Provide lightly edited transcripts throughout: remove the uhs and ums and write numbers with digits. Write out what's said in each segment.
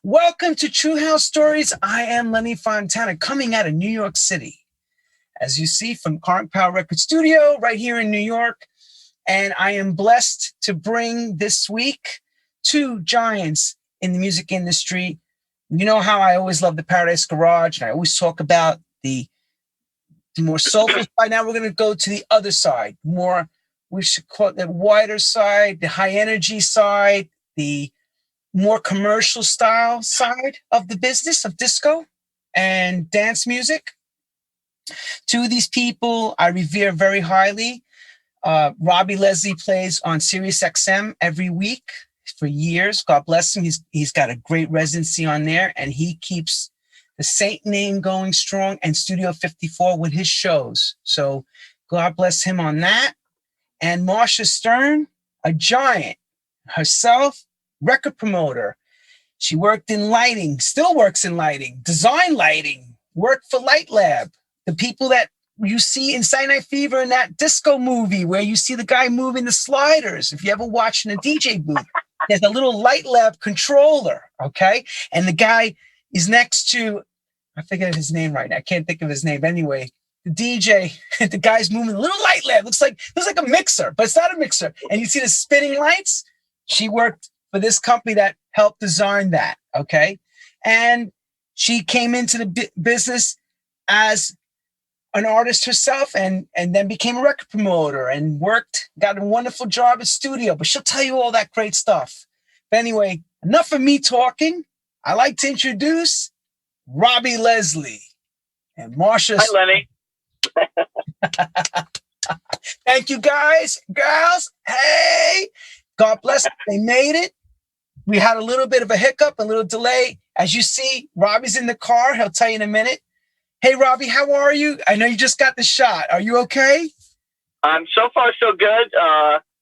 Welcome to True House Stories. I am Lenny Fontana, coming out of New York City. As you see, from Current Power Record Studio, right here in New York. And I am blessed to bring this week two giants in the music industry. You know how I always love the Paradise Garage, and I always talk about the more soulful side. Now we're going to go to the other side, more, we should call it the wider side, the high energy side, the more commercial style side of the business of disco and dance music. Two of these people I revere very highly. Robbie Leslie plays on Sirius XM every week for years. God bless him. He's got a great residency on there, and he keeps the Saint name going strong and Studio 54 with his shows. So God bless him on that. And Marsha Stern, a giant herself, record promoter. She worked in lighting, still works in lighting, design lighting, worked for Light Lab. The people that you see in Saturday Night Fever in that disco movie where you see the guy moving the sliders. If you ever watch in a DJ booth, there's a little Light Lab controller, okay? And the guy is next to, I forget his name right now. I can't think of his name anyway. The DJ, the guy's moving a little Light Lab. Looks like a mixer, but it's not a mixer. And you see the spinning lights? She worked for this company that helped design that, okay? And she came into the business as an artist herself and then became a record promoter and got a wonderful job at studio, but she'll tell you all that great stuff. But anyway, enough of me talking. I like to introduce Robbie Leslie and Marsha. Hi, Lenny. Thank you, guys, girls. Hey, God bless. They made it. We had a little bit of a hiccup, a little delay. As you see, Robbie's in the car. He'll tell you in a minute. Hey, Robbie, how are you? I know you just got the shot. Are you okay? I'm so far so good.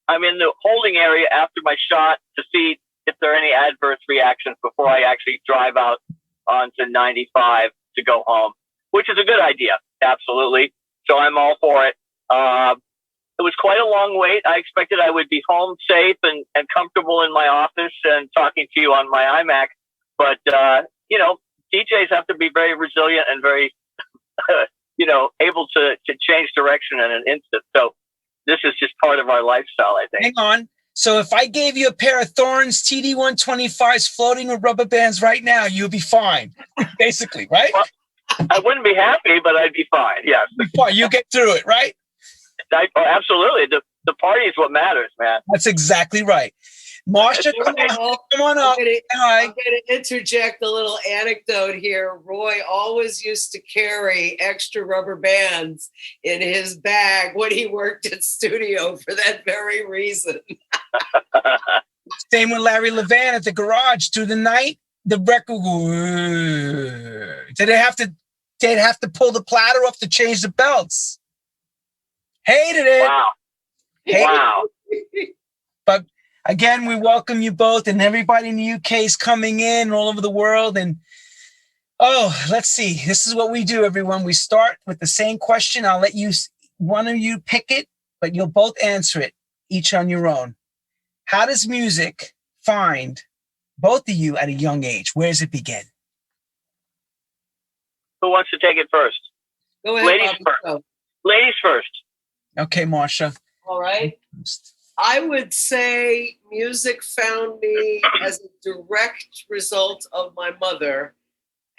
I'm in the holding area after my shot to see if there are any adverse reactions before I actually drive out onto 95 to go home, which is a good idea. Absolutely. So I'm all for it. It was quite a long wait. I expected I would be home safe and comfortable in my office and talking to you on my iMac. But, DJs have to be very resilient and very, able to change direction in an instant. So this is just part of our lifestyle, I think. Hang on. So if I gave you a pair of Thorns TD125s floating with rubber bands right now, you'd be fine, basically, right? Well, I wouldn't be happy, but I'd be fine. Yes. Fine. You get through it, right? Absolutely. The party is what matters, man. That's exactly right. Marsha, come on up. I'm going to interject a little anecdote here. Roy always used to carry extra rubber bands in his bag when he worked at studio for that very reason. Same with Larry Levan at the garage through the night. The record they'd have to pull the platter off to change the belts. Hated it. Wow. Wow. But again, we welcome you both, and everybody in the UK is coming in all over the world. And let's see. This is what we do, everyone. We start with the same question. I'll let one of you pick it, but you'll both answer it, each on your own. How does music find both of you at a young age? Where does it begin? Who wants to take it first? Go ahead, Ladies first. Ladies first. Okay, Marsha. All right. I would say music found me as a direct result of my mother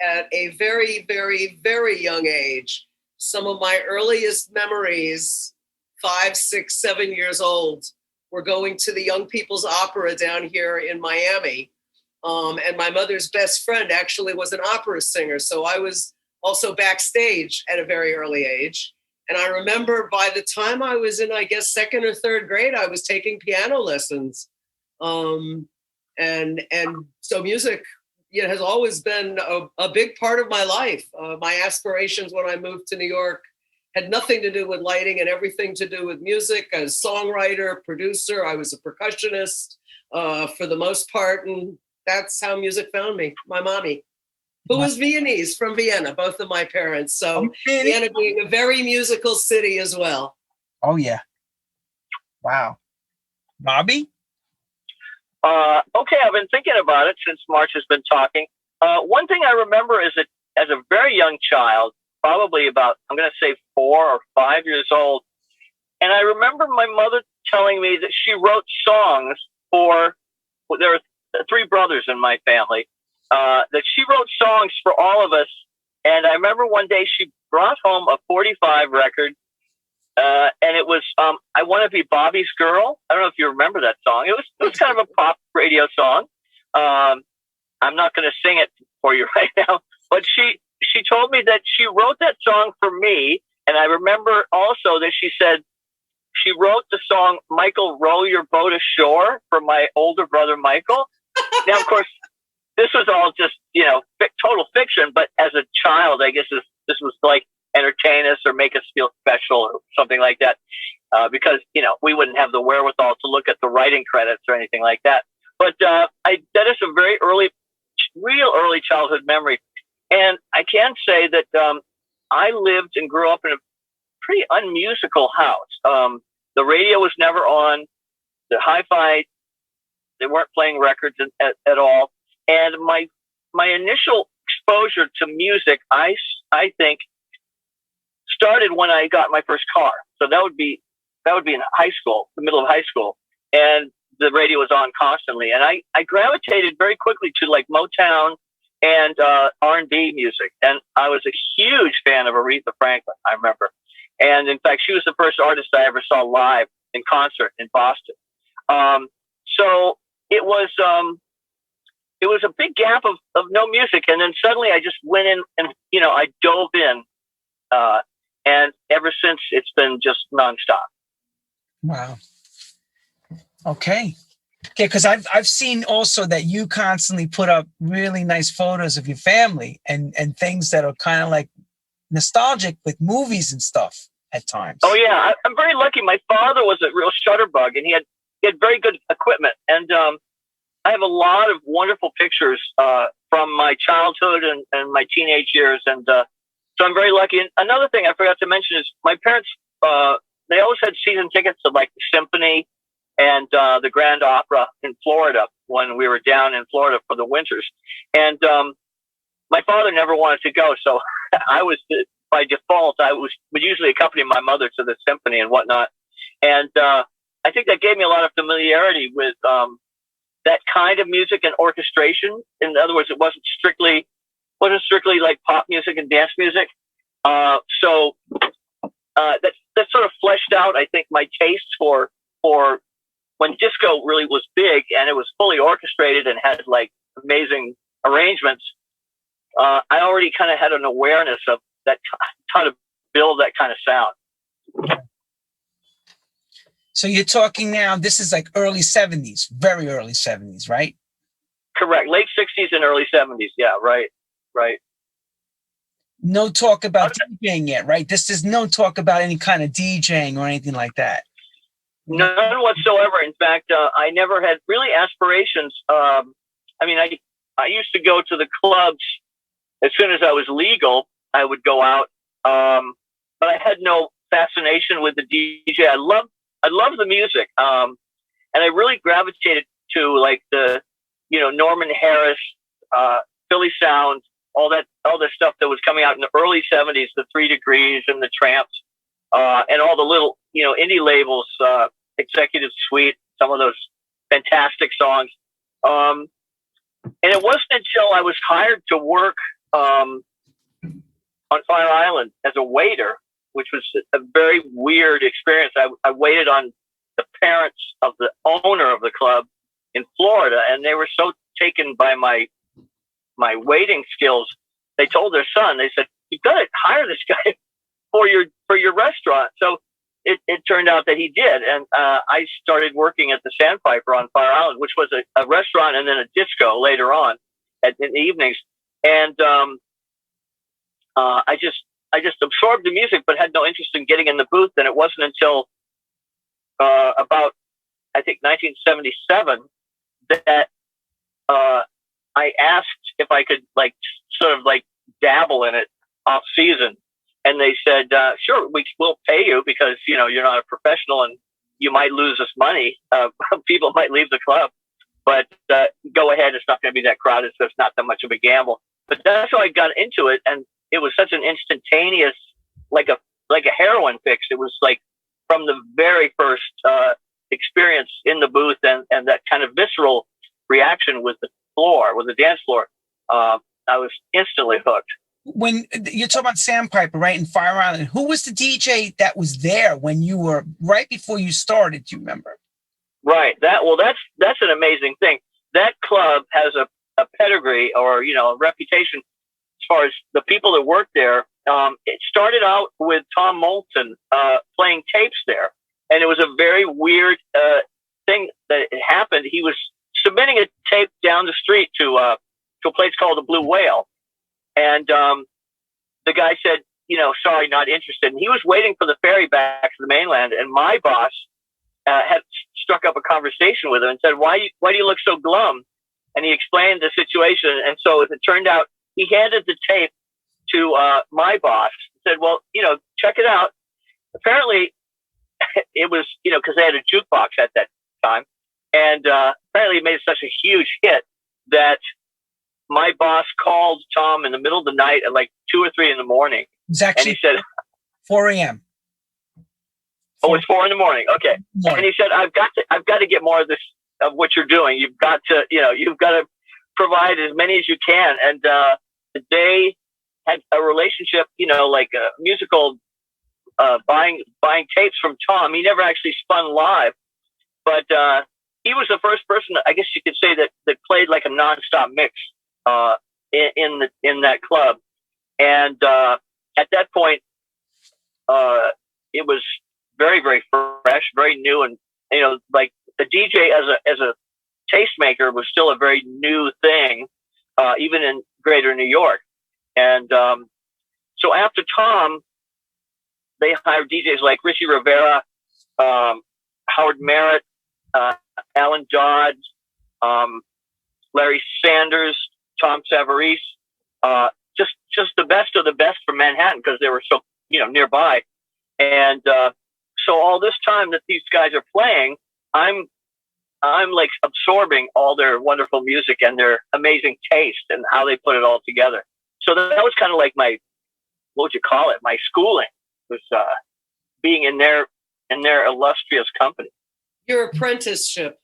at a very, very, very young age. Some of my earliest memories, 5, 6, 7 years old, were going to the Young People's Opera down here in Miami. And my mother's best friend actually was an opera singer. So I was also backstage at a very early age. And I remember by the time I was in, I guess, second or third grade, I was taking piano lessons. And so music has always been a big part of my life. My aspirations when I moved to New York had nothing to do with lighting and everything to do with music. As songwriter, producer, I was a percussionist for the most part. And that's how music found me, my mommy. Who was Viennese from Vienna, both of my parents. So Vienna being a very musical city as well. Oh, yeah. Wow. Robbie? Okay, I've been thinking about it since Marsha's been talking. One thing I remember is that as a very young child, probably about, I'm going to say 4 or 5 years old, and I remember my mother telling me that she wrote songs for, there are 3 brothers in my family, that she wrote songs for all of us. And I remember one day she brought home a 45 record, and it was I Want to Be Bobby's Girl. I don't know if you remember that song. It was kind of a pop radio song. I'm not going to sing it for you right now, but she told me that she wrote that song for me. And I remember also that she said she wrote the song Michael, Row Your Boat Ashore for my older brother Michael. Now, of course, this was all just, total fiction, but as a child, I guess this was like entertain us or make us feel special or something like that, because, we wouldn't have the wherewithal to look at the writing credits or anything like that. But that is a very real early childhood memory. And I can say that I lived and grew up in a pretty unmusical house. The radio was never on. The hi-fi, they weren't playing records at all. And my initial exposure to music, I think, started when I got my first car. So that would be in high school, the middle of high school, and the radio was on constantly. And I gravitated very quickly to like Motown and R&B music, and I was a huge fan of Aretha Franklin. I remember, and in fact, she was the first artist I ever saw live in concert in Boston. So it was a big gap of no music. And then suddenly I just went in and, I dove in. And ever since it's been just nonstop. Wow. Okay. Yeah, because I've seen also that you constantly put up really nice photos of your family and things that are kind of like nostalgic with movies and stuff at times. Oh yeah, I'm very lucky. My father was a real shutterbug, and he had very good equipment, and I have a lot of wonderful pictures from my childhood and my teenage years, and so I'm very lucky. And another thing I forgot to mention is my parents, they always had season tickets to like the Symphony and the Grand Opera in Florida when we were down in Florida for the winters. And my father never wanted to go, so I was, by default, would usually accompany my mother to the Symphony and whatnot. And I think that gave me a lot of familiarity with that kind of music and orchestration. In other words, it wasn't strictly like pop music and dance music. So that sort of fleshed out, I think, my taste for when disco really was big and it was fully orchestrated and had like amazing arrangements. I already kind of had an awareness of that, how to build that kind of sound. So you're talking now, this is like early 70s, very early 70s, right? Correct. Late 60s and early 70s. Yeah, right. No talk about DJing yet, right? This is no talk about any kind of DJing or anything like that. None whatsoever. In fact, I never had really aspirations. I used to go to the clubs as soon as I was legal. I would go out, but I had no fascination with the DJ. I love the music, and I really gravitated to like the, Norman Harris, Philly Sound, all the stuff that was coming out in the early 70s, the 3 Degrees and the Tramps, and all the little, indie labels, Executive Suite, some of those fantastic songs. And it wasn't until I was hired to work on Fire Island as a waiter, which was a very weird experience. I waited on the parents of the owner of the club in Florida, and they were so taken by my waiting skills. They told their son, they said, "You've got to hire this guy for your restaurant." So it turned out that he did. And I started working at the Sandpiper on Fire Island, which was a restaurant and then a disco later on in the evenings. And I just absorbed the music, but had no interest in getting in the booth. And it wasn't until about, I think, 1977 that I asked if I could sort of dabble in it off season. And they said, sure, we'll pay you because, you're not a professional and you might lose us money. People might leave the club. but go ahead. It's not going to be that crowded, so it's not that much of a gamble. But that's how I got into it, and it was such an instantaneous, like a heroin fix. It was like from the very first experience in the booth, and that kind of visceral reaction with the dance floor. I was instantly hooked. When you're talking about Sandpiper, right, in Fire Island, who was the DJ that was there when you were right before you started? Do you remember? Right. That's an amazing thing. That club has a pedigree, or a reputation as far as the people that work there. It started out with Tom Moulton playing tapes there, and it was a very weird thing that it happened. He was submitting a tape down the street to a place called the Blue Whale, and the guy said, sorry, not interested. And he was waiting for the ferry back to the mainland, and my boss had struck up a conversation with him and said, why do you look so glum? And he explained the situation. And so as it turned out, he handed the tape to my boss and said, well, check it out. Apparently it was, because they had a jukebox at that time. And apparently it made such a huge hit that my boss called Tom in the middle of the night at like 2 or 3 in the morning. It's actually, and he said 4 a.m. Oh, it's 4 in the morning. Okay. And he said, I've got to get more of this, of what you're doing. You've got to provide as many as you can. And they had a relationship, like a musical, buying tapes from Tom. He never actually spun live, but he was the first person, I guess you could say, that played like a nonstop mix in that club. And at that point, it was very, very fresh, very new, and like the DJ as a tastemaker was still a very new thing, even in Greater New York. And so after Tom, they hired DJs like Richie Rivera, Howard Merritt, Alan Dodd, Larry Sanders, Tom Savarese, just the best of the best from Manhattan, because they were so nearby. And so all this time that these guys are playing, I'm like absorbing all their wonderful music and their amazing taste and how they put it all together. So that was kind of like my, what would you call it? My schooling was being in their illustrious company. Your apprenticeship.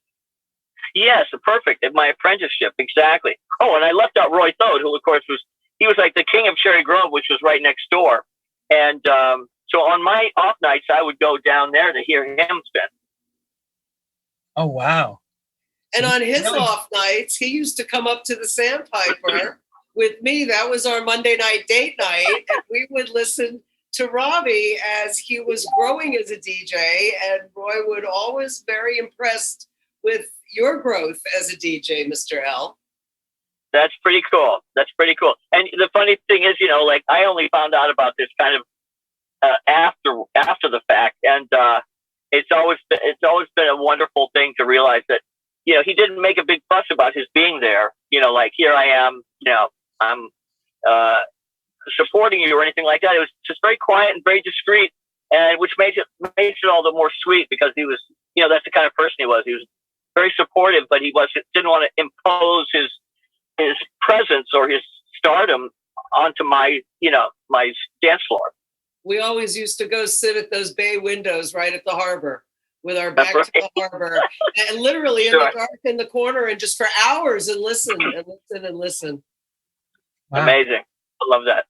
Yes, perfect. My apprenticeship, exactly. Oh, and I left out Roy Thode, who of course he was like the king of Cherry Grove, which was right next door. And so on my off nights, I would go down there to hear him spin. Oh, wow. And on his off nights, he used to come up to the Sandpiper with me. That was our Monday night date night. And we would listen to Robbie as he was growing as a DJ. And Roy would always very impressed with your growth as a DJ, Mr. L. That's pretty cool. That's pretty cool. And the funny thing is, like I only found out about this kind of after the fact. And it's always been a wonderful thing to realize that, he didn't make a big fuss about his being there, like here I am, I'm supporting you or anything like that. It was just very quiet and very discreet, and which makes it all the more sweet, because he was, that's the kind of person he was. He was very supportive, but he didn't want to impose his presence or his stardom onto my my dance floor. We always used to go sit at those bay windows right at the harbor with our back to the harbor, and literally in the dark in the corner, and just for hours and listen and listen and listen. Wow. Amazing. I love that.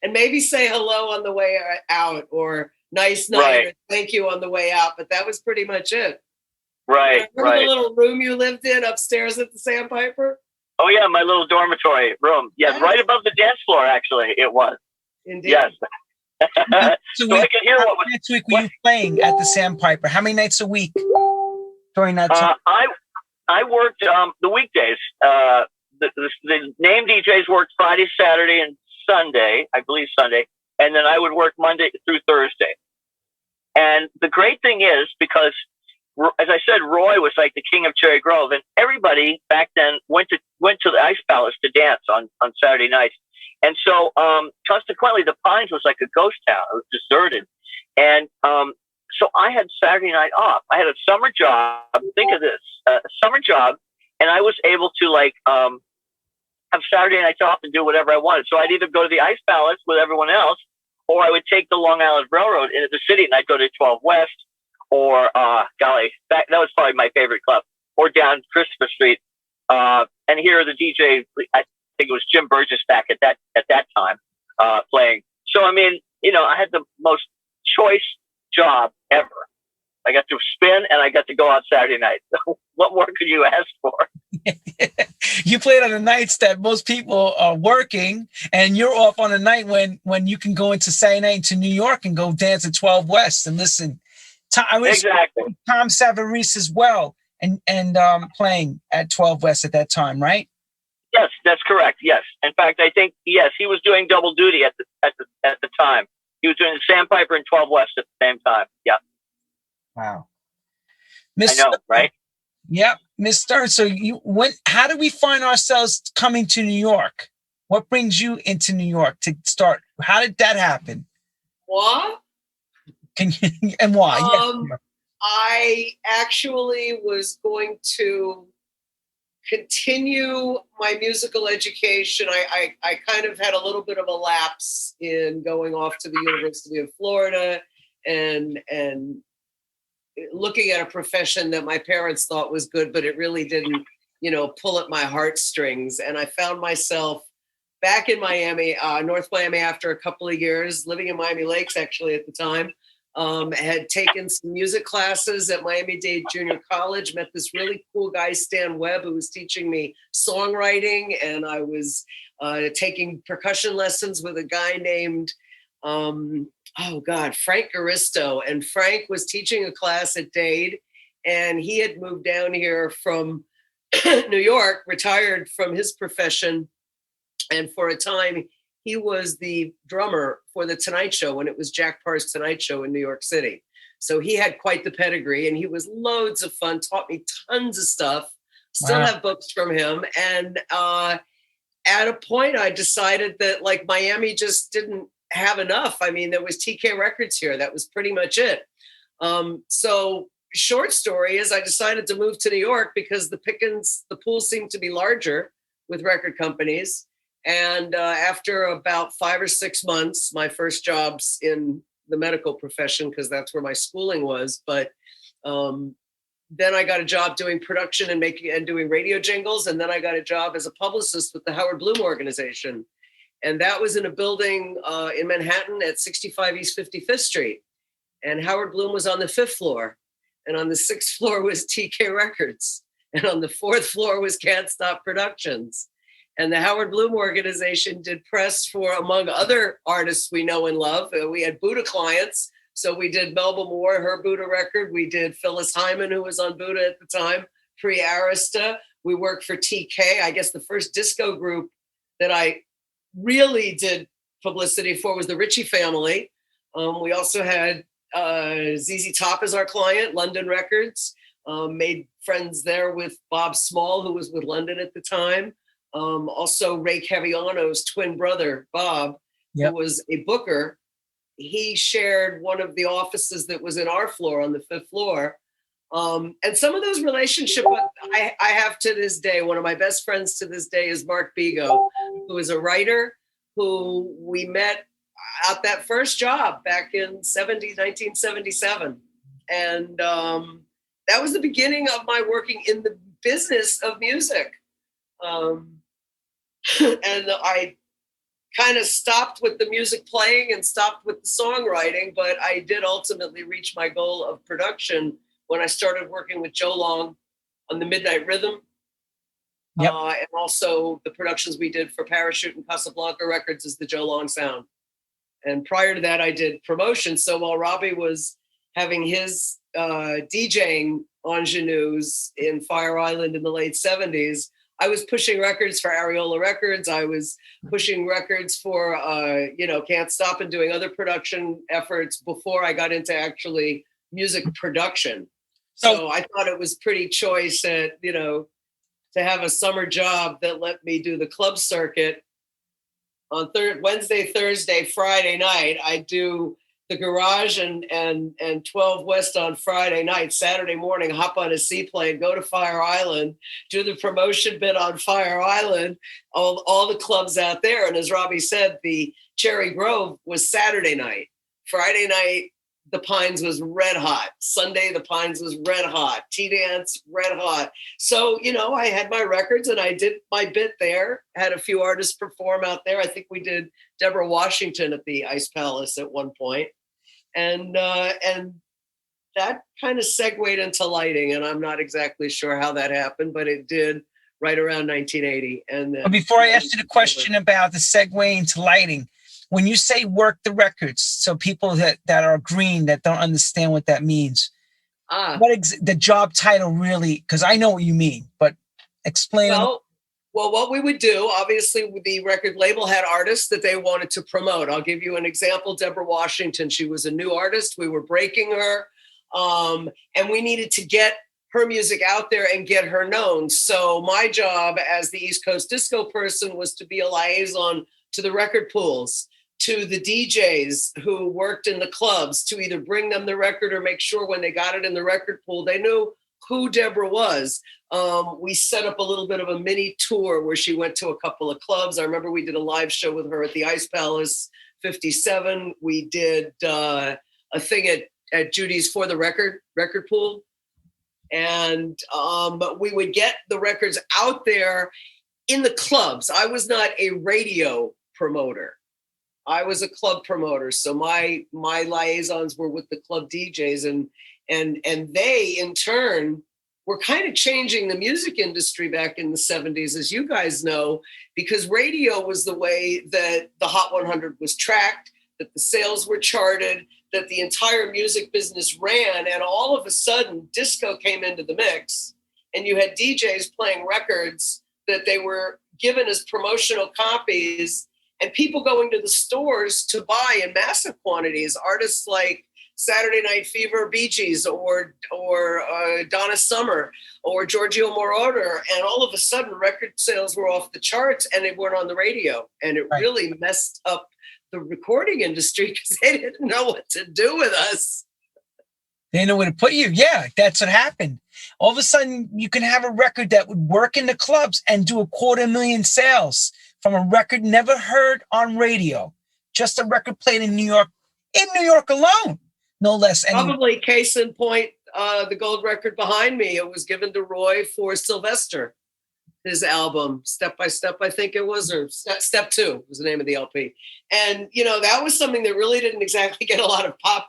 And maybe say hello on the way out, or nice night, or thank you on the way out. But that was pretty much it. Right. Remember the little room you lived in upstairs at the Sandpiper? Oh yeah, my little dormitory room. Yes, right above the dance floor. Actually, it was. Indeed. Yes. So I could hear what next week were you playing at the Sandpiper? How many nights a week during that time? I worked the weekdays. The name DJs worked Friday, Saturday, and Sunday. I believe Sunday, and then I would work Monday through Thursday. And the great thing is, because as I said, Roy was like the king of Cherry Grove, and everybody back then went to the Ice Palace to dance on Saturday nights. And so, consequently, the Pines was like a ghost town. It was deserted. And so I had Saturday night off. I had a summer job. Think of this, a summer job, and I was able to have Saturday nights off and do whatever I wanted. So I'd either go to the Ice Palace with everyone else, or I would take the Long Island Railroad into the city, and I'd go to 12 West, or that was probably my favorite club, or down Christopher Street, and hear the DJ. I think it was Jim Burgess back at that time playing. So I mean, I had the most choice job ever. I got to spin and I got to go out Saturday night. What more could you ask for? You played on the nights that most people are working, and you're off on a night when you can go into Saturday night to New York and go dance at 12 West and listen. I was Exactly. Tom Savarese as well, and playing at 12 West at that time, right? Yes, that's correct. Yes, in fact, I think he was doing double duty at the time. He was doing the Sandpiper and 12 West at the same time. Yeah. Wow. I know, right? Yep, Miss Stern. So how do we find ourselves coming to New York? What brings you into New York to start? How did that happen? What? And why? Yes. I actually was going to continue my musical education. I kind of had a little bit of a lapse in going off to the University of Florida and looking at a profession that my parents thought was good, but it really didn't, pull at my heartstrings. And I found myself back in Miami, North Miami, after a couple of years, living in Miami Lakes, actually, at the time. Had taken some music classes at Miami-Dade Junior College, met this really cool guy, Stan Webb, who was teaching me songwriting. And I was taking percussion lessons with a guy named, Frank Garisto. And Frank was teaching a class at Dade, and he had moved down here from New York, retired from his profession. And for a time, he was the drummer for The Tonight Show when it was Jack Parr's Tonight Show in New York City. So he had quite the pedigree, and he was loads of fun, taught me tons of stuff, still have books from him. And at a point, I decided that Miami just didn't have enough. I mean, there was TK Records here. That was pretty much it. So short story is I decided to move to New York because the pool seemed to be larger with record companies. And after about 5 or 6 months, my first jobs in the medical profession, because that's where my schooling was. But then I got a job doing production and doing radio jingles. And then I got a job as a publicist with the Howard Bloom organization. And that was in a building in Manhattan at 65 East 55th Street. And Howard Bloom was on the 5th floor. And on the 6th floor was TK Records. And on the 4th floor was Can't Stop Productions. And the Howard Bloom organization did press for, among other artists we know and love. We had Buddha clients. So we did Melba Moore, her Buddha record. We did Phyllis Hyman, who was on Buddha at the time, pre-Arista. We worked for TK. I guess the first disco group that I really did publicity for was the Ritchie Family. We also had ZZ Top as our client, London Records. Made friends there with Bob Small, who was with London at the time. Also Ray Caviano's twin brother, Bob, who was a booker. He shared one of the offices that was in our floor on the 5th floor. And some of those relationships I have to this day. One of my best friends to this day is Mark Bigo, who is a writer who we met at that first job back in 1977. And that was the beginning of my working in the business of music. And I kind of stopped with the music playing and stopped with the songwriting, but I did ultimately reach my goal of production when I started working with Joe Long on the Midnight Rhythm. And also the productions we did for Parachute and Casablanca Records is the Joe Long Sound. And prior to that, I did promotion. So while Robbie was having his DJing ingenues in Fire Island in the late 70s, I was pushing records for Areola Records. I was pushing records for, Can't Stop, and doing other production efforts before I got into actually music production. So I thought it was pretty choice to have a summer job that let me do the club circuit on Wednesday, Thursday, Friday night. I do the garage and 12 West on Friday night, Saturday morning, hop on a seaplane, go to Fire Island, do the promotion bit on Fire Island, all the clubs out there. And as Robbie said, the Cherry Grove was Saturday night. Friday night, the Pines was red hot. Sunday, the Pines was red hot. T-Dance, red hot. So, I had my records and I did my bit there. Had a few artists perform out there. I think we did Deborah Washington at the Ice Palace at one point. And that kind of segued into lighting. And I'm not exactly sure how that happened, but it did right around 1980. And then, before I ask you the question about the segue into lighting, when you say work the records, so people that are green, that don't understand what that means, the job title really, because I know what you mean, but explain. Well, what we would do, obviously, the record label had artists that they wanted to promote. I'll give you an example. Deborah Washington, she was a new artist. We were breaking her, and we needed to get her music out there and get her known. So my job as the East Coast disco person was to be a liaison to the record pools, to the DJs who worked in the clubs, to either bring them the record or make sure when they got it in the record pool, they knew who Deborah was. We set up a little bit of a mini tour where she went to a couple of clubs. I remember we did a live show with her at the Ice Palace 57. We did a thing at Judy's For the record pool. And we would get the records out there in the clubs. I was not a radio promoter. I was a club promoter. So my liaisons were with the club DJs and they in turn were kind of changing the music industry back in the 70s, as you guys know, because radio was the way that the Hot 100 was tracked, that the sales were charted, that the entire music business ran. And all of a sudden disco came into the mix and you had DJs playing records that they were given as promotional copies and people going to the stores to buy in massive quantities. Artists like Saturday Night Fever, Bee Gees, or Donna Summer, or Giorgio Moroder, and all of a sudden record sales were off the charts and they weren't on the radio. And it really messed up the recording industry because they didn't know what to do with us. They didn't know where to put you. Yeah, that's what happened. All of a sudden, you can have a record that would work in the clubs and do 250,000 sales from a record never heard on radio. Just a record played in New York alone, no less. Probably case in point, the gold record behind me. It was given to Roy for Sylvester, his album, Step by Step, I think it was, or Step 2 was the name of the LP. And, that was something that really didn't exactly get a lot of pop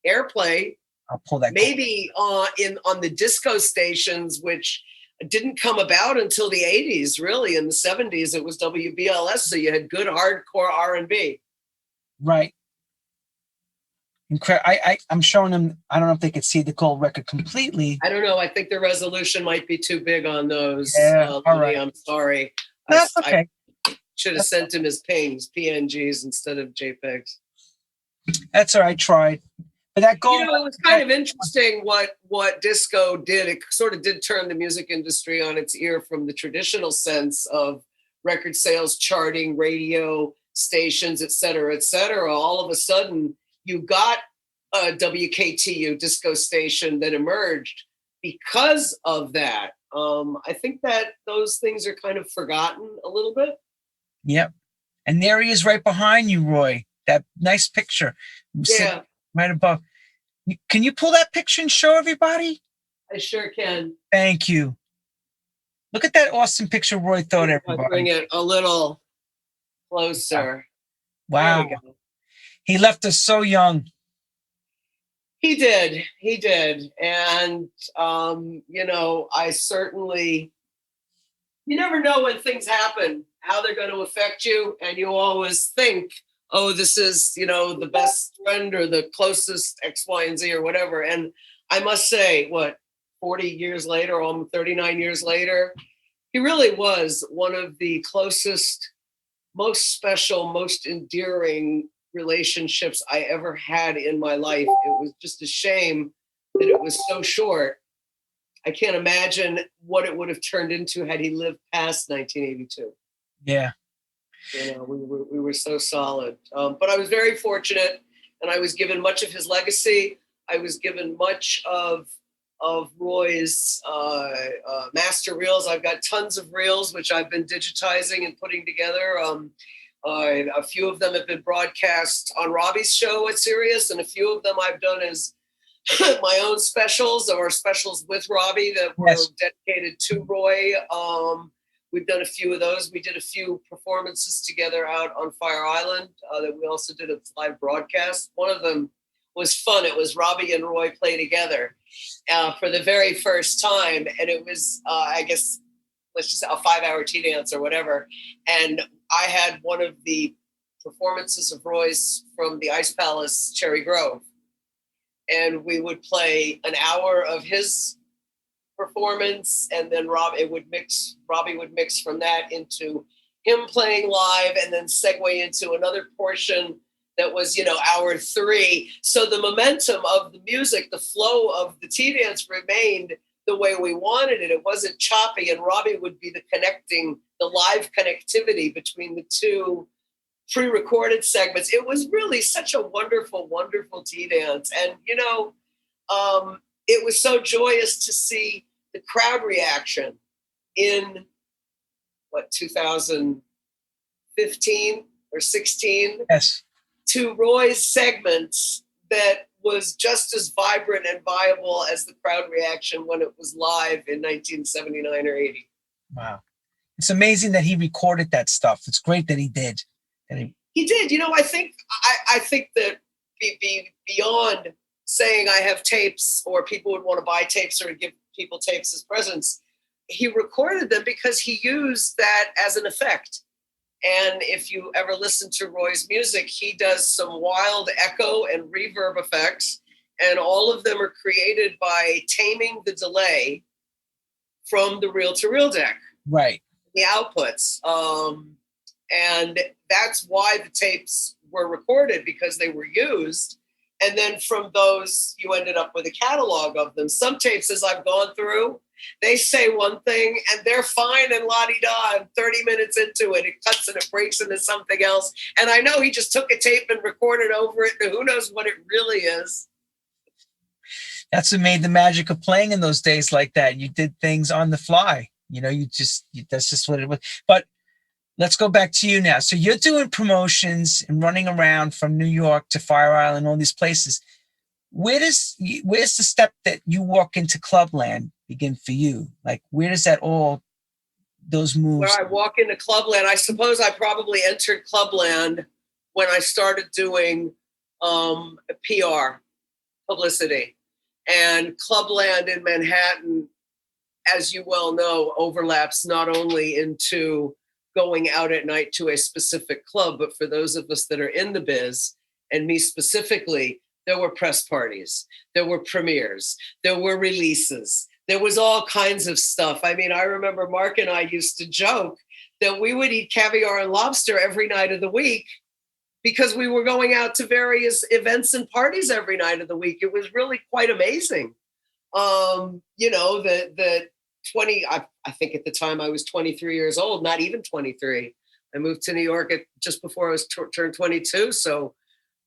airplay. I'll pull that. Maybe on the disco stations, which didn't come about until the 80s, really. In the 70s, it was WBLS, so you had good hardcore R&B. Right. I'm showing them. I don't know if they could see the gold record completely. I don't know. I think the resolution might be too big on those. Yeah, all right. I'm sorry. That's okay. I should have sent him his PNGs instead of JPEGs. That's all right. I tried. But that gold, it was kind of interesting what disco did. It sort of did turn the music industry on its ear from the traditional sense of record sales, charting, radio stations, et cetera, et cetera. All of a sudden, you got a WKTU disco station that emerged because of that. I think that those things are kind of forgotten a little bit. Yep. And there he is right behind you, Roy. That nice picture. Yeah. Right above. Can you pull that picture and show everybody? I sure can. Thank you. Look at that awesome picture Roy Thode, everybody. I'll bring it a little closer. Wow. He left us so young. He did. And, I certainly, you never know when things happen, how they're going to affect you. And you always think, oh, this is, the best friend or the closest X, Y, and Z or whatever. And I must say, 40 years later, almost 39 years later, he really was one of the closest, most special, most endearing relationships I ever had in my life. It was just a shame that it was so short. I can't imagine what it would have turned into had he lived past 1982. Yeah. We were so solid. But I was very fortunate and I was given much of his legacy. I was given much of Roy's master reels. I've got tons of reels, which I've been digitizing and putting together. A few of them have been broadcast on Robbie's show at Sirius, and a few of them I've done as my own specials or specials with Robbie that were dedicated to Roy. We've done a few of those. We did a few performances together out on Fire Island that we also did a live broadcast. One of them was fun. It was Robbie and Roy play together for the very first time. And it was, I guess, let's just say a 5-hour tea dance or whatever. And I had one of the performances of Roy's from the Ice Palace, Cherry Grove. And we would play an hour of his performance, and then Robbie would mix from that into him playing live, and then segue into another portion that was, hour 3. So the momentum of the music, the flow of the tea dance remained the way we wanted it. It wasn't choppy, and Robbie would be the live connectivity between the two pre-recorded segments. It was really such a wonderful, wonderful tea dance. And, it was so joyous to see the crowd reaction in 2015 or 16 to Roy's segments that was just as vibrant and viable as the crowd reaction when it was live in 1979 or 80. Wow. It's amazing that he recorded that stuff. It's great that he did. He did. I think that beyond saying I have tapes or people would want to buy tapes or give people tapes as presents, he recorded them because he used that as an effect. And if you ever listen to Roy's music, he does some wild echo and reverb effects, and all of them are created by taming the delay from the reel-to-reel deck. Right. The outputs. And that's why the tapes were recorded, because they were used. And then from those, you ended up with a catalog of them. Some tapes, as I've gone through, they say one thing and they're fine and la-di-da, and 30 minutes into it, it cuts and it breaks into something else. And I know he just took a tape and recorded over it, and who knows what it really is. That's what made the magic of playing in those days like that. You did things on the fly. That's just what it was. But let's go back to you now. So you're doing promotions and running around from New York to Fire Island, all these places. Where's the step that you walk into Clubland begin for you? Like, where does those moves? Where I walk into Clubland, I suppose I probably entered Clubland when I started doing PR, publicity. And Clubland in Manhattan, as you well know, overlaps not only into going out at night to a specific club, but for those of us that are in the biz, and me specifically, there were press parties, there were premieres, there were releases, there was all kinds of stuff. I mean, I remember Mark and I used to joke that we would eat caviar and lobster every night of the week because we were going out to various events and parties every night of the week. It was really quite amazing. I think at the time I was 23 years old, not even 23. I moved to New York just before I was turned 22. So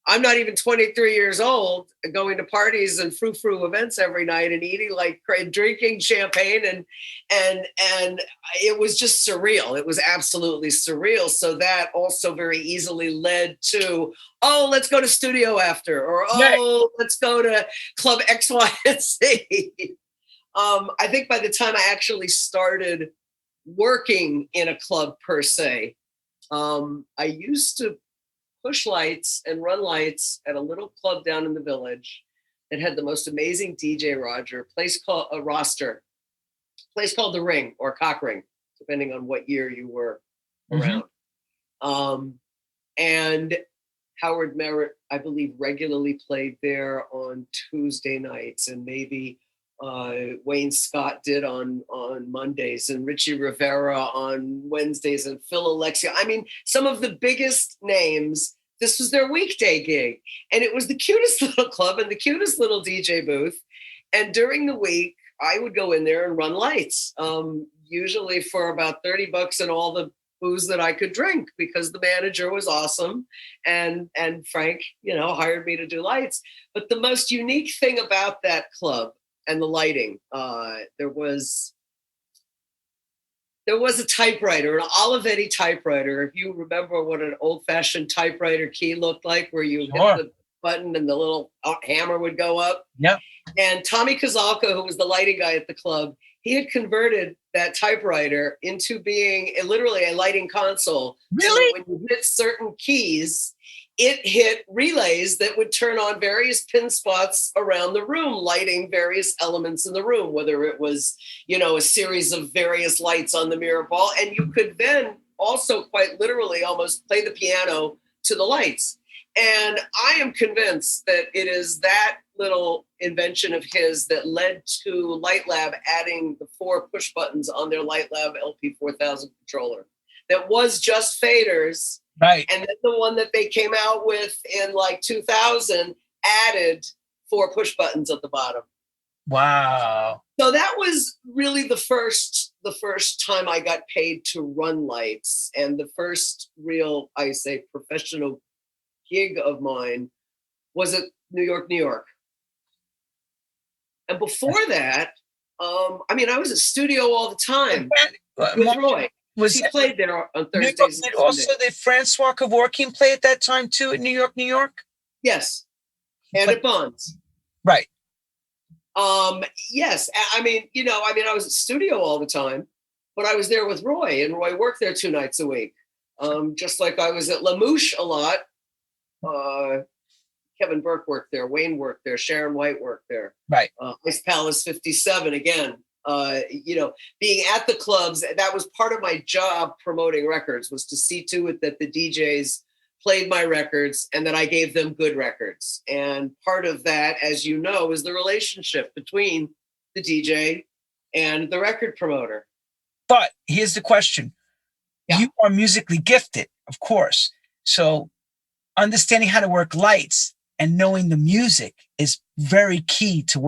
I'm not even 23 years old, going to parties and frou-frou events every night and eating drinking champagne. And it was just surreal. It was absolutely surreal. So that also very easily led to, let's go to studio after, or, let's go to Club X, Y, and Z. I think by the time I actually started working in a club per se, I used to push lights and run lights at a little club down in the Village that had the most amazing DJ Roger, place called The Ring or Cock Ring, depending on what year you were around. And Howard Merritt, I believe, regularly played there on Tuesday nights, and maybe Wayne Scott did on Mondays, and Richie Rivera on Wednesdays, and Phil Alexia. I mean, some of the biggest names, this was their weekday gig. And it was the cutest little club and the cutest little DJ booth. And during the week, I would go in there and run lights, usually for about $30 and all the booze that I could drink because the manager was awesome, and Frank, hired me to do lights. But the most unique thing about that club and the lighting, there was a typewriter, an Olivetti typewriter. If you remember what an old-fashioned typewriter key looked like, where you hit the button and the little hammer would go up. Yeah. And Tommy Kozalka, who was the lighting guy at the club, he had converted that typewriter into being literally a lighting console. Really? So when you hit certain keys, it hit relays that would turn on various pin spots around the room, lighting various elements in the room, whether it was, a series of various lights on the mirror ball. And you could then also quite literally almost play the piano to the lights. And I am convinced that it is that little invention of his that led to Light Lab adding the 4 push buttons on their Light Lab LP4000 controller. That was just faders. Right. And then the one that they came out with in like 2000 added 4 push buttons at the bottom. Wow. So that was really the first time I got paid to run lights, and the first real, professional gig of mine was at New York, New York. And before that, I was at studio all the time with Roy. He played there on Thursdays. Did also did Francois Kevorkian play at that time too at New York, New York? Yes, and at Bonds. Right. Yes, I was at studio all the time, but I was there with Roy, and Roy worked there 2 nights a week. Just like I was at La Mouche a lot. Kevin Burke worked there, Wayne worked there, Sharon White worked there. Right. Ice Palace 57 again. Being at the clubs, that was part of my job promoting records, was to see to it that the DJs played my records and that I gave them good records. And part of that, as you know, is the relationship between the DJ and the record promoter. But here's the question. Yeah. You are musically gifted, of course. So understanding how to work lights and knowing the music is very key to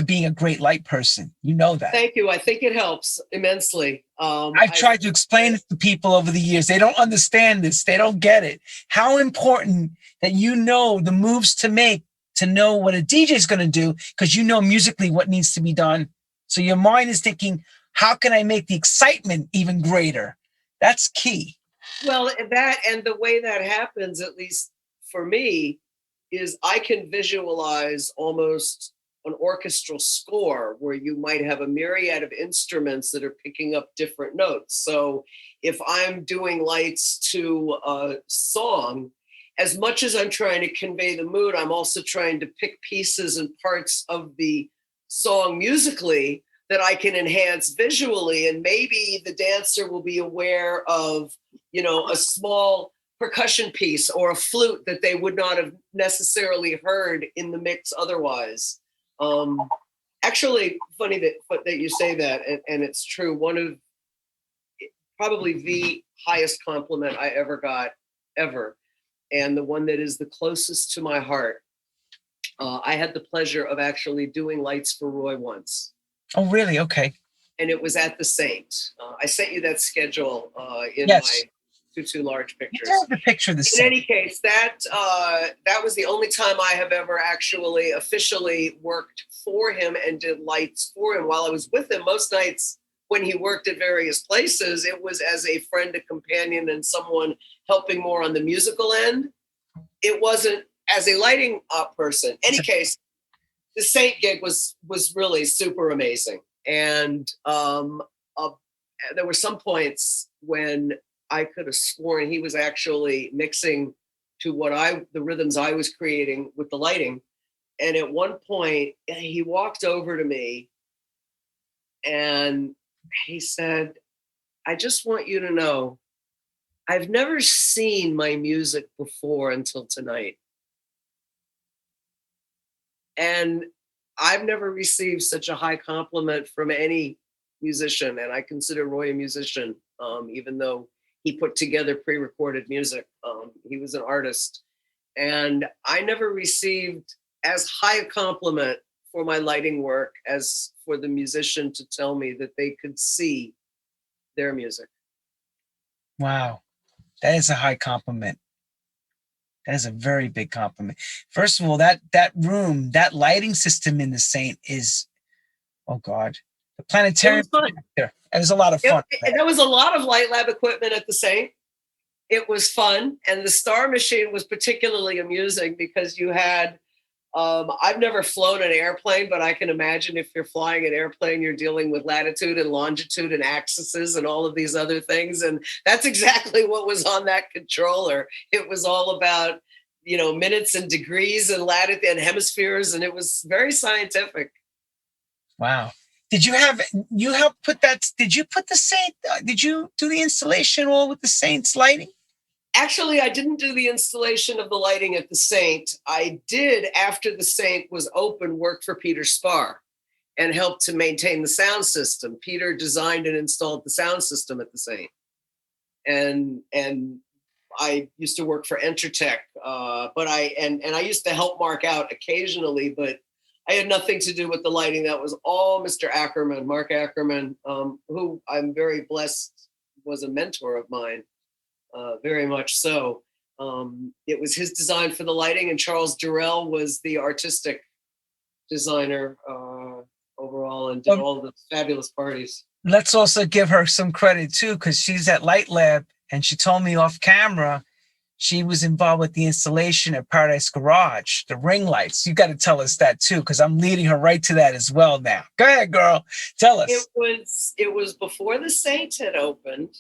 being a great light person. You know that. Thank you. I think it helps immensely. I've tried to explain it to people over the years. They don't understand this. They don't get it. How important that you know the moves to make to know what a DJ is going to do, because you know musically what needs to be done. So your mind is thinking, how can I make the excitement even greater? That's key. Well, that, and the way that happens, at least for me, is I can visualize almost an orchestral score where you might have a myriad of instruments that are picking up different notes. So if I'm doing lights to a song, as much as I'm trying to convey the mood, I'm also trying to pick pieces and parts of the song musically that I can enhance visually. And maybe the dancer will be aware of, a small percussion piece or a flute that they would not have necessarily heard in the mix otherwise. Actually, funny that you say that, and it's true. One of probably the highest compliment I ever got, ever, and the one that is the closest to my heart. I had the pleasure of actually doing lights for Roy once. Oh, really? Okay. And it was at the Saint. I sent you that schedule in my two large pictures. The picture of the In any case, that was the only time I have ever actually officially worked for him and did lights for him while I was with him. Most nights when he worked at various places, it was as a friend, a companion, and someone helping more on the musical end. It wasn't as a lighting person. In any case, the Saint gig was really super amazing. And there were some points when I could have sworn he was actually mixing to the rhythms I was creating with the lighting. And at one point he walked over to me and he said, "I just want you to know, I've never seen my music before until tonight. And I've never received such a high compliment from any musician. And I consider Roy a musician, even though he put together pre-recorded music. He was an artist. And I never received as high a compliment for my lighting work as for the musician to tell me that they could see their music." Wow. That is a high compliment. That is a very big compliment. First of all, that room, that lighting system in the Saint is, oh God, the It planetarium was fun. there. It was a lot of fun. And there was a lot of light lab equipment at the Saint. It was fun. And the Star Machine was particularly amusing because you had, I've never flown an airplane, but I can imagine if you're flying an airplane, you're dealing with latitude and longitude and axes and all of these other things. And that's exactly what was on that controller. It was all about, minutes and degrees and latitude and hemispheres. And it was very scientific. Wow. Did you help put that, did you put the Saint, did you do the installation all with the Saint's lighting? Actually, I didn't do the installation of the lighting at the Saint. I did, after the Saint was open, work for Peter Spar and helped to maintain the sound system. Peter designed and installed the sound system at the Saint. And I used to work for Entertech, but I used to help Mark out occasionally, but I had nothing to do with the lighting. That was all Mr. Ackerman, Mark Ackerman, who I'm very blessed was a mentor of mine. Very much so. It was his design for the lighting, and Charles Durrell was the artistic designer overall and did all the fabulous parties. Let's also give her some credit too, because she's at Light Lab, and she told me off camera she was involved with the installation at Paradise Garage, the ring lights. You got to tell us that too, because I'm leading her right to that as well now. Go ahead, girl. Tell us. It was before the Saint had opened.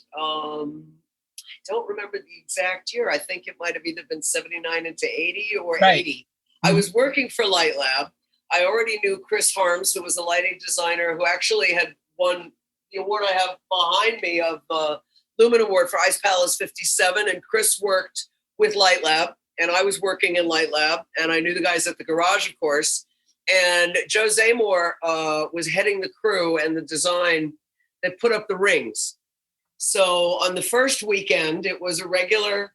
Don't remember the exact year. I think it might have either been 79 into 80 or 80. I was working for Light Lab. I already knew Chris Harms, who was a lighting designer, who actually had won the award I have behind me of Lumen Award for Ice Palace 57. And Chris worked with Light Lab, and I was working in Light Lab, and I knew the guys at the garage, of course. And Joe Zamore was heading the crew and the design that put up the rings. So on the first weekend, it was a regular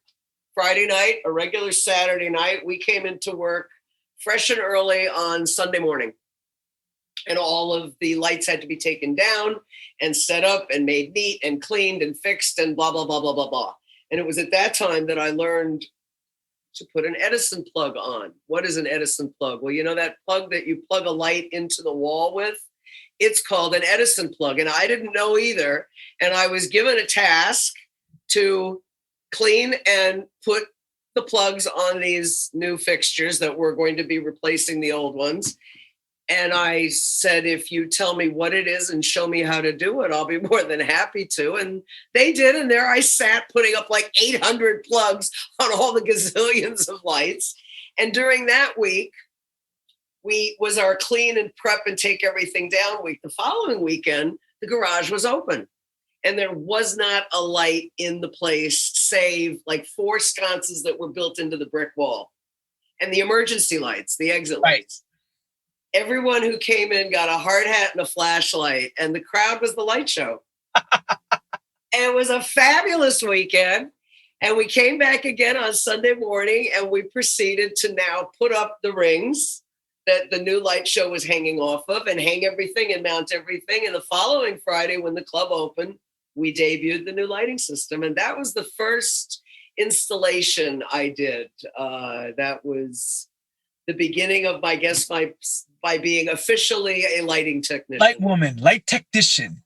Friday night, a regular Saturday night. We came into work fresh and early on Sunday morning. And all of the lights had to be taken down and set up and made neat and cleaned and fixed and blah, blah, blah, blah, blah, blah. And it was at that time that I learned to put an Edison plug on. What is an Edison plug? Well, you know that plug that you plug a light into the wall with? It's called an Edison plug. And I didn't know either. And I was given a task to clean and put the plugs on these new fixtures that were going to be replacing the old ones. And I said, if you tell me what it is and show me how to do it, I'll be more than happy to. And they did. And there I sat putting up like 800 plugs on all the gazillions of lights. And during that week, was our clean and prep and take everything down week. The following weekend, the garage was open. And there was not a light in the place, save like 4 sconces that were built into the brick wall. And the emergency lights, the exit lights. Everyone who came in got a hard hat and a flashlight, and the crowd was the light show. And it was a fabulous weekend. And we came back again on Sunday morning, and we proceeded to now put up the rings that the new light show was hanging off of and hang everything and mount everything. And the following Friday, when the club opened, we debuted the new lighting system. And that was the first installation I did. That was the beginning of, I guess, by being officially a lighting technician. Light woman, light technician.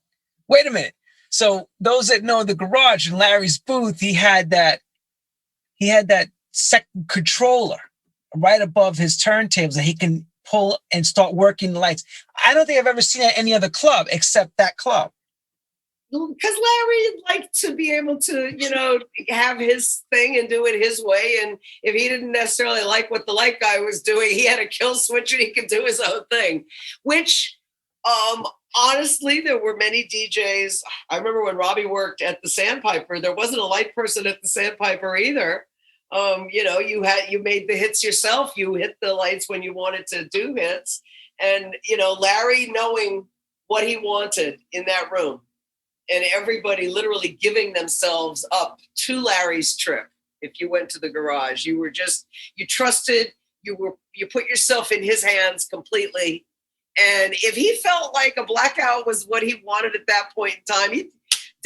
Wait a minute. So those that know the garage in Larry's booth, he had that second controller right above his turntables that he can pull and start working the lights. I don't think I've ever seen that at any other club except that club. Because Larry liked to be able to, have his thing and do it his way. And if he didn't necessarily like what the light guy was doing, he had a kill switch and he could do his own thing, which honestly, there were many DJs. I remember when Robbie worked at the Sandpiper, there wasn't a light person at the Sandpiper either. You made the hits yourself. You hit the lights when you wanted to do hits. And, Larry knowing what he wanted in that room and everybody literally giving themselves up to Larry's trip. If you went to the garage, you trusted, you put yourself in his hands completely. And if he felt like a blackout was what he wanted at that point in time,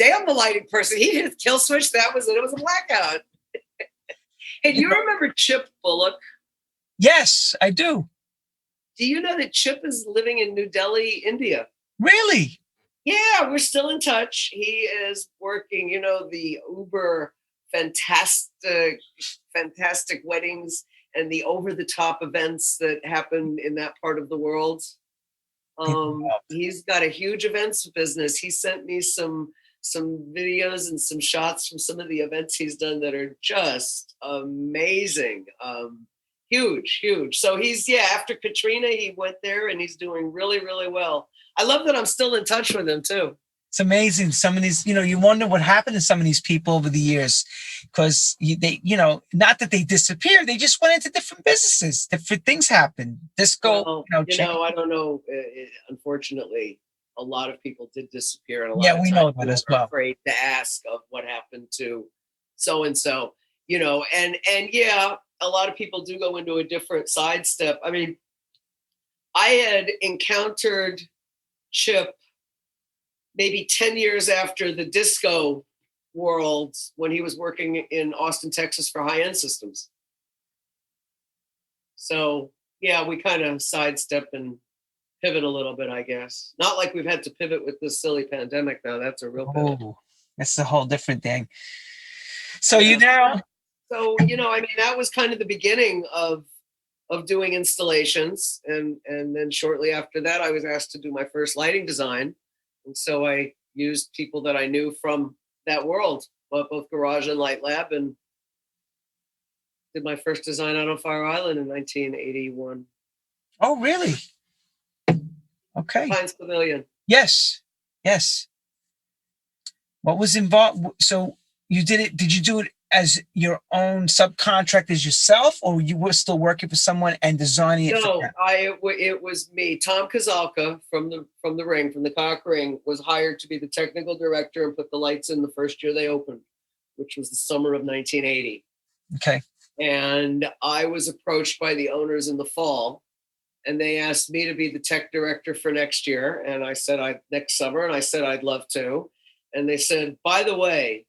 damn the lighting person. He hit kill switch. That was it. It was a blackout. Hey, do you remember Chip Bullock? Yes, I do. Do you know that Chip is living in New Delhi, India? Really? Yeah, we're still in touch. He is working, the uber fantastic weddings and the over-the-top events that happen in that part of the world. He's got a huge events business. He sent me some videos and some shots from some of the events he's done that are just amazing. Huge. So he's, after Katrina, he went there and he's doing really, really well. I love that I'm still in touch with him too. It's amazing. Some of these, you wonder what happened to some of these people over the years, because they, not that they disappeared, they just went into different businesses. Different things happened. Disco, I don't know. Unfortunately, a lot of people did disappear, and a lot of we know that as well. Afraid to ask of what happened to so and so, and a lot of people do go into a different sidestep. I mean, I had encountered Chip maybe 10 years after the disco world when he was working in Austin, Texas for High End Systems. So, we kind of sidestep and pivot a little bit, I guess. Not like we've had to pivot with this silly pandemic, though. That's a real pivot. That's a whole different thing. So that was kind of the beginning of doing installations. And then shortly after that, I was asked to do my first lighting design. And so I used people that I knew from that world, both Garage and Light Lab, and did my first design out on Fire Island in 1981. Oh, really? Okay. Pines Pavilion. Yes. What was involved? So you did it. Did you do it as your own subcontractors yourself, or you were still working for someone and designing it? No, it was me. Tom Kazalka from the Ring, from the Cock Ring, was hired to be the technical director and put the lights in the first year they opened, which was the summer of 1980. Okay. And I was approached by the owners in the fall, and they asked me to be the tech director for next year. And I said, next summer. And I said, I'd love to. And they said, by the way,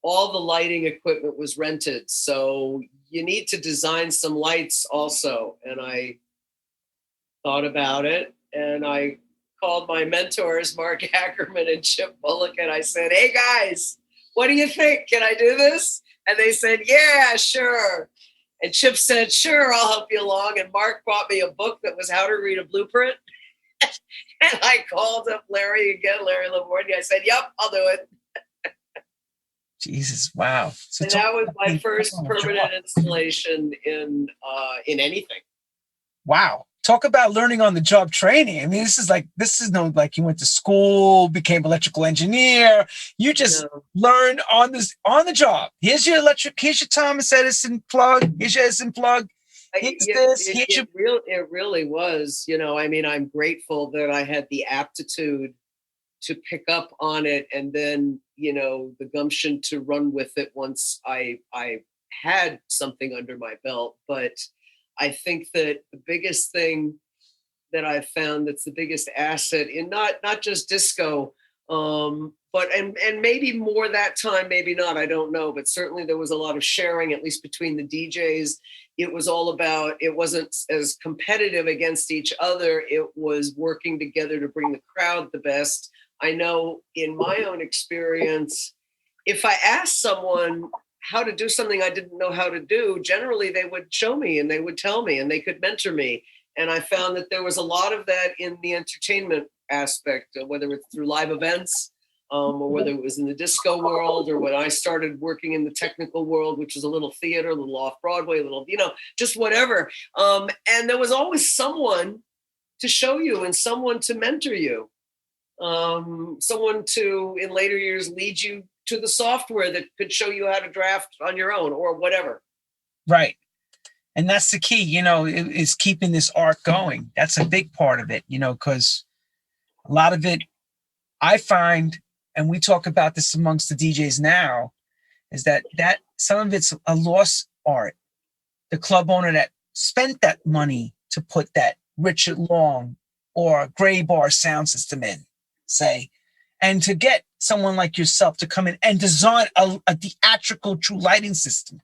all the lighting equipment was rented, so you need to design some lights also. And I thought about it, and I called my mentors, Mark Ackerman and Chip Bullock, and I said, hey guys, what do you think? Can I do this? And they said, yeah, sure. And Chip said, sure, I'll help you along. And Mark bought me a book that was How to Read a Blueprint. And I called up Larry Lavorgny. I said, yep, I'll do it. Jesus, wow. So and that was my first permanent installation in anything. Wow. Talk about learning on the job training. I mean, this is no like you went to school, became electrical engineer. You just learned on the job. Here's your Thomas Edison plug. Here's your Edison plug. It really was, I'm grateful that I had the aptitude to pick up on it, and then, the gumption to run with it once I had something under my belt. But I think that the biggest thing that I've found that's the biggest asset in not just disco, but maybe more that time, maybe not, I don't know. But certainly there was a lot of sharing, at least between the DJs. It was all about, it wasn't as competitive against each other. It was working together to bring the crowd the best. I know in my own experience, if I asked someone how to do something I didn't know how to do, generally they would show me and they would tell me and they could mentor me. And I found that there was a lot of that in the entertainment aspect, whether it's through live events, or whether it was in the disco world, or when I started working in the technical world, which is a little theater, a little off-Broadway, a little, just whatever. And there was always someone to show you and someone to mentor you. Someone to, in later years, lead you to the software that could show you how to draft on your own or whatever. Right. And that's the key, is keeping this art going. That's a big part of it, because a lot of it I find, and we talk about this amongst the DJs now, is that some of it's a lost art. The club owner that spent that money to put that Richard Long or Gray Bar sound system in, say, And to get someone like yourself to come in and design a theatrical true lighting system,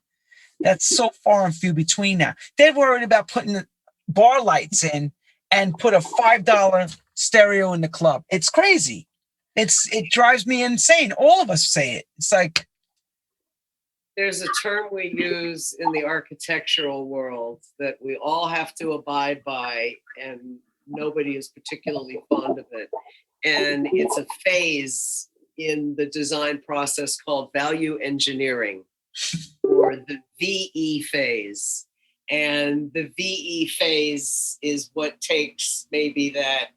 that's so far and few between now. They're worried about putting bar lights in and put a $5 stereo in the club. It's crazy. It drives me insane. All of us say it. It's like, there's a term we use in the architectural world that we all have to abide by, and nobody is particularly fond of it. And it's a phase in the design process called value engineering, or the VE phase. And the VE phase is what takes maybe that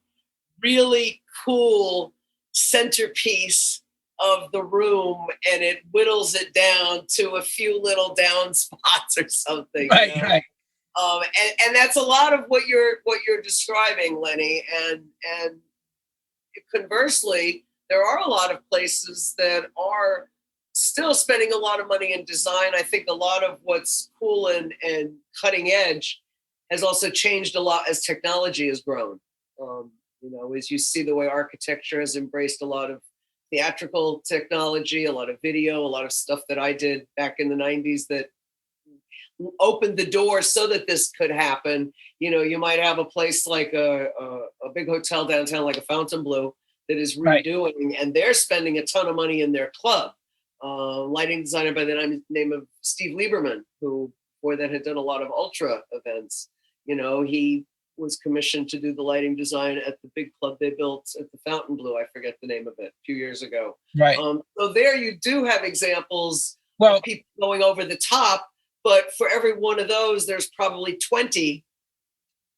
really cool centerpiece of the room and it whittles it down to a few little down spots or something. Right, you know? right. And that's a lot of what you're describing, Lenny. And conversely, there are a lot of places that are still spending a lot of money in design. I think a lot of what's cool and cutting edge has also changed a lot as technology has grown. As you see the way architecture has embraced a lot of theatrical technology, a lot of video, a lot of stuff that I did back in the 90s that opened the door so that this could happen. You might have a place like a big hotel downtown, like a Fontainebleau, that is redoing, right, and they're spending a ton of money in their club. Lighting designer by the name of Steve Lieberman, who before that had done a lot of ultra events. He was commissioned to do the lighting design at the big club they built at the Fontainebleau. I forget the name of it, a few years ago. Right. So there you do have examples of people going over the top, but for every one of those, there's probably 20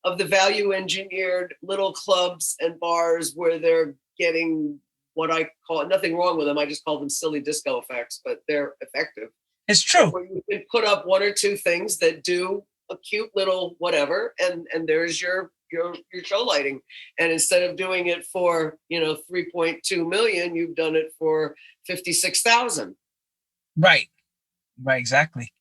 of the value engineered little clubs and bars where they're getting what I call, nothing wrong with them, I just call them silly disco effects, but they're effective. It's true. Where you can put up one or two things that do a cute little whatever, and there's your show lighting. And instead of doing it for 3.2 million, you've done it for 56,000. Right, exactly.